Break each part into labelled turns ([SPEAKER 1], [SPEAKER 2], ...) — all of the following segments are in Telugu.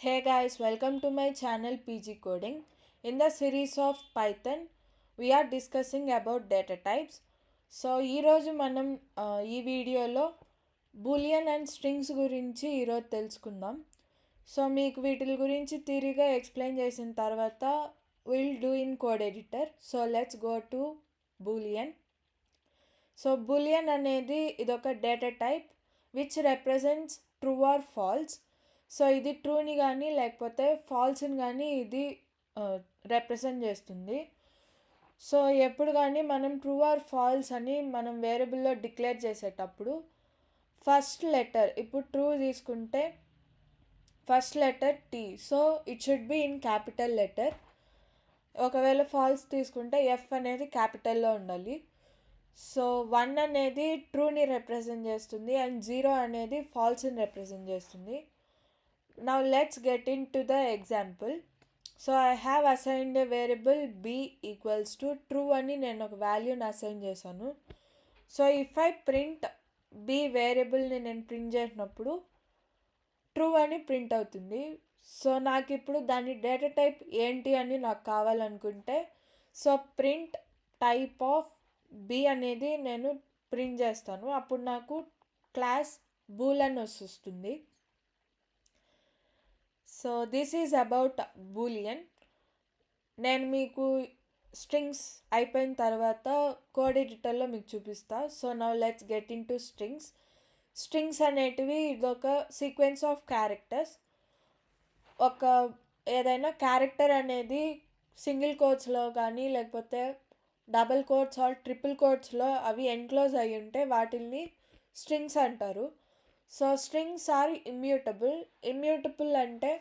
[SPEAKER 1] Hey guys, welcome to my channel PG Coding. In the series of Python, we are discussing about data types. So ఈరోజు మనం ఈ వీడియోలో బూలియన్ అండ్ స్ట్రింగ్స్ గురించి ఈరోజు తెలుసుకుందాం. సో మీకు వీటి గురించి థియరీగా ఎక్స్ప్లెయిన్ చేసిన తర్వాత will do in code editor. So let's go to boolean. So boolean అనేది ఇదొక data type which represents true or false. So ఇది ట్రూని కానీ లేకపోతే ఫాల్స్ని కానీ ఇది రిప్రజెంట్ చేస్తుంది. సో ఎప్పుడు కానీ మనం ట్రూ ఆర్ ఫాల్స్ అని మనం వేరియబుల్లో డిక్లేర్ చేసేటప్పుడు ఫస్ట్ లెటర్, ఇప్పుడు ట్రూ తీసుకుంటే first letter T, so it should be in capital letter. ఒకవేళ ఫాల్స్ తీసుకుంటే ఎఫ్ అనేది క్యాపిటల్లో ఉండాలి. సో 1 అనేది ట్రూని రిప్రజెంట్ చేస్తుంది అండ్ 0 అనేది ఫాల్స్ని రిప్రజెంట్ చేస్తుంది. Now let's get into the example. So I have assigned a variable b equals to true అని నేను ఒక వాల్యూని అసైన్ చేశాను. So if I print b వేరియబుల్ని నేను ప్రింట్ చేసినప్పుడు ట్రూ అని ప్రింట్ అవుతుంది. సో నాకు ఇప్పుడు దాని డేటా టైప్ ఏంటి అని నాకు కావాలనుకుంటే so print type of b అనేది నేను ప్రింట్ చేస్తాను. అప్పుడు నాకు క్లాస్ బూల్ అని వస్తుంది. So this is about Boolean. నేను మీకు స్ట్రింగ్స్ అయిపోయిన తర్వాత కోడ్ ఎడిటర్లో మీకు చూపిస్తా. So now let's get in to strings. Strings అనేటివి ఇదొక సీక్వెన్స్ ఆఫ్ క్యారెక్టర్స్. ఒక ఏదైనా క్యారెక్టర్ అనేది సింగిల్ కోట్స్లో కానీ లేకపోతే డబుల్ కోట్స్ ఆర్ ట్రిపుల్ కోట్స్లో అవి ఎన్క్లోజ్ అయి ఉంటే వాటిల్ని స్ట్రింగ్స్ అంటారు. సో స్ట్రింగ్స్ ఆర్ ఇమ్యూటబుల్ అంటే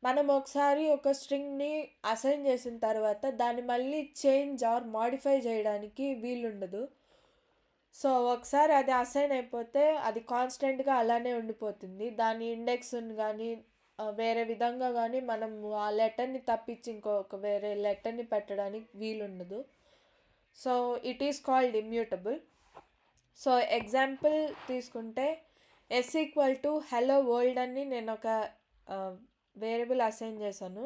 [SPEAKER 1] మనం ఒకసారి ఒక స్ట్రింగ్ని అసైన్ చేసిన తర్వాత దాన్ని మళ్ళీ చేంజ్ ఆర్ మాడిఫై చేయడానికి వీలుండదు. సో ఒకసారి అది అసైన్ అయిపోతే అది కాన్స్టెంట్గా అలానే ఉండిపోతుంది. దాని ఇండెక్స్ని కానీ వేరే విధంగా కానీ మనం ఆ లెటర్ని తప్పించి ఇంకొక వేరే లెటర్ని పెట్టడానికి వీలుండదు. So it is called immutable. So example తీసుకుంటే S equal to hello world అని నేను ఒక వేరియబుల్ అసైన్ చేశాను.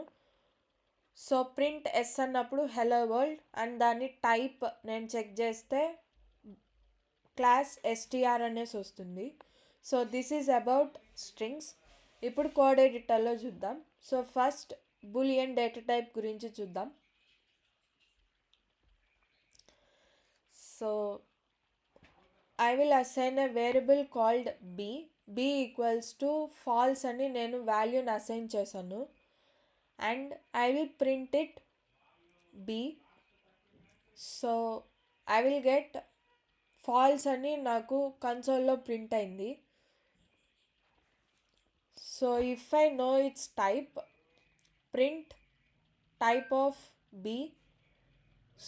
[SPEAKER 1] సో ప్రింట్ ఎస్ అన్నప్పుడు హలో వరల్డ్ అండ్ దాని టైప్ నేను చెక్ చేస్తే క్లాస్ ఎస్టీఆర్ అనేసి వస్తుంది. So this is about strings. ఇప్పుడు కోడ్ ఎడిటర్లో చూద్దాం. So first boolean data type గురించి చూద్దాం. So I will assign a variable called b equals to false అని నేను వాల్యూని అసైన్ చేశాను and I will print it b. So I will get false అని నాకు కన్సోల్లో ప్రింట్ అయింది. So if I know its type, print type of b.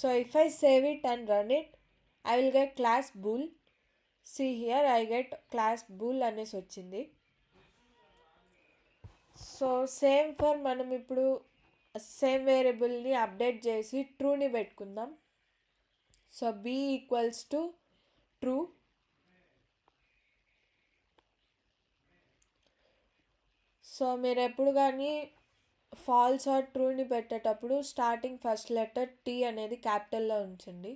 [SPEAKER 1] So if I save it and run it, I will get class bool. See here I get class bool అనేసి వచ్చింది. సో సేమ్ ఫర్ మనం ఇప్పుడు సేమ్ వేరియబుల్ని అప్డేట్ చేసి ట్రూని పెట్టుకుందాం. So b equals to true. So మీరు ఎప్పుడు కానీ ఫాల్స్ ఆర్ ట్రూని పెట్టేటప్పుడు స్టార్టింగ్ ఫస్ట్ లెటర్ t అనేది క్యాపిటల్లో ఉంచండి.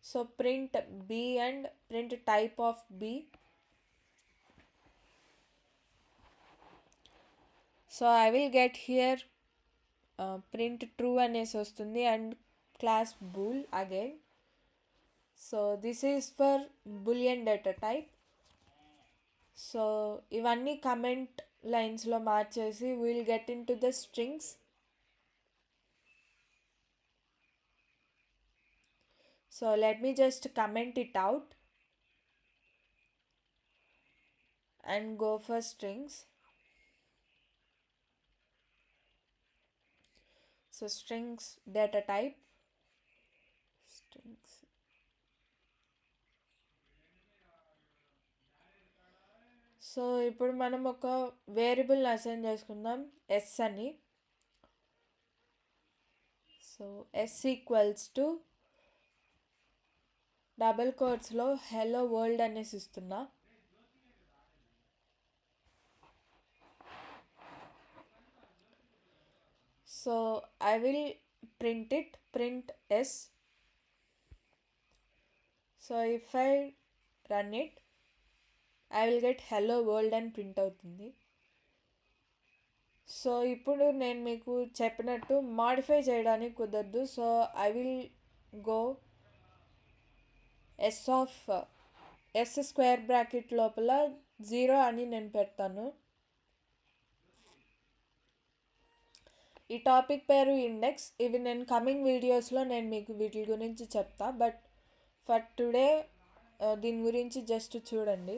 [SPEAKER 1] So print b and print type of b. So I will get here print true అనేసి వస్తుంది and class bool again. So this is for boolean data type. So ఇవన్నీ కమెంట్ లైన్స్లో మార్చేసి will get into the strings. So let me just comment it out and go for strings. So strings data type, strings. So ఇప్పుడు మనం ఒక వేరియబుల్ని అసైన్ చేసుకుందాం ఎస్ అని. So S equals to double కోట్స్లో హలో వరల్డ్ అనేసి ఇస్తున్నా. So I will print S. So if I run it, I will get hello world అని ప్రింట్ అవుతుంది. సో ఇప్పుడు నేను మీకు చెప్పినట్టు మాడిఫై చేయడానికి కుదరదు. So I will go S square bracket లోపల 0 అని నేను పెడతాను. ఈ టాపిక్ పేరు ఇండెక్స్. ఇవి నేను కమింగ్ వీడియోస్లో నేను మీకు వీటి గురించి చెప్తా. బట్ ఫర్ టుడే దీని గురించి జస్ట్ చూడండి.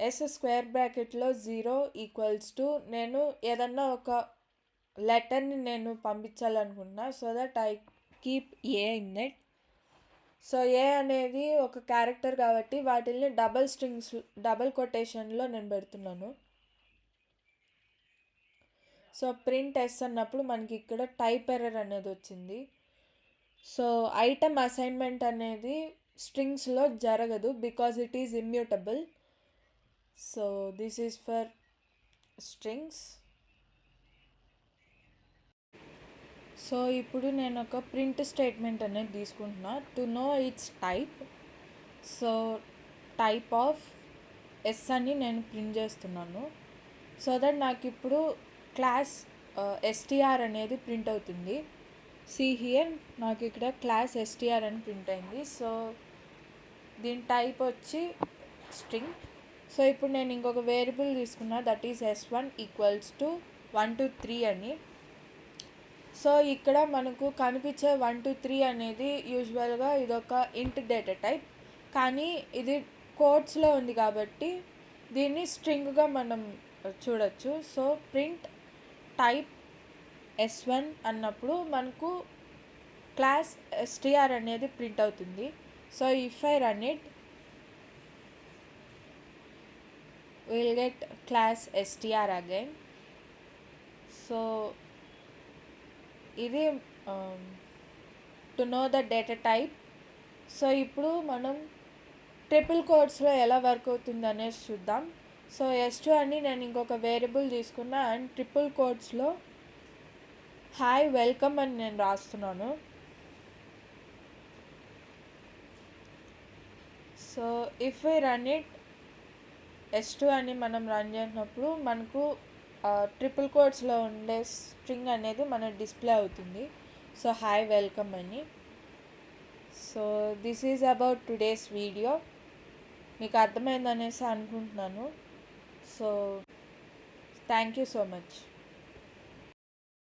[SPEAKER 1] ఎస్ స్క్వేర్ బ్రాకెట్లో 0 ఈక్వల్స్ టు నేను ఏదన్నా ఒక లెటర్ని నేను పంపించాలనుకుంటున్నా. So that I keep A in it. So A అనేది ఒక క్యారెక్టర్ కాబట్టి వాటిల్ని డబల్ కొటేషన్లో నేను పెడుతున్నాను. సో ప్రింట్ ఎస్ అన్నప్పుడు మనకి ఇక్కడ టైప్ ఎర్రర్ అనేది వచ్చింది. సో ఐటమ్ అసైన్మెంట్ అనేది స్ట్రింగ్స్లో జరగదు because it is immutable. So this is for strings. So ఇప్పుడు నేను ఒక ప్రింట్ స్టేట్మెంట్ అనేది తీసుకుంటున్నా to know its type. So type of S అని నేను ప్రింట్ చేస్తున్నాను. సో దట్ నాకు ఇప్పుడు క్లాస్ ఎస్టీఆర్ అనేది ప్రింట్ అవుతుంది. సి హియర్ నాకు ఇక్కడ క్లాస్ ఎస్టీఆర్ అని ప్రింట్ అయింది. సో దీని టైప్ వచ్చి స్ట్రింగ్. సో ఇప్పుడు నేను ఇంకొక వేరియబుల్ తీసుకున్నా that is S1 equals to 1 to 3 అని. సో ఇక్కడ మనకు కనిపించే 1 to 3 అనేది యూజువల్గా ఇదొక ఇంట్ డేటా టైప్, కానీ ఇది కోడ్స్లో ఉంది కాబట్టి దీన్ని స్ట్రింగ్గా మనం చూడొచ్చు. సో ప్రింట్ టైప్ S1 అన్నప్పుడు మనకు క్లాస్ ఎస్టీఆర్ అనేది ప్రింట్ అవుతుంది. So if I run it, we'll get class str again. So ఇది to know the data type. So ఇప్పుడు మనం ట్రిపుల్ కోట్స్లో ఎలా వర్క్ అవుతుంది అనేది చూద్దాం. సో S2 అని నేను ఇంకొక వేరియబుల్ తీసుకున్నా అండ్ ట్రిపుల్ కోట్స్లో హాయ్ వెల్కమ్ అని నేను రాస్తున్నాను. So if I run it, S2 అని మనం రన్ చేసినప్పుడు మనకు ట్రిపుల్ కోట్స్లో ఉండే స్ట్రింగ్ అనేది మనకు డిస్ప్లే అవుతుంది. సో హాయ్ వెల్కమ్ అని. So this is about today's video. మీకు అర్థమైందనేసి అనుకుంటున్నాను. So thank you so much.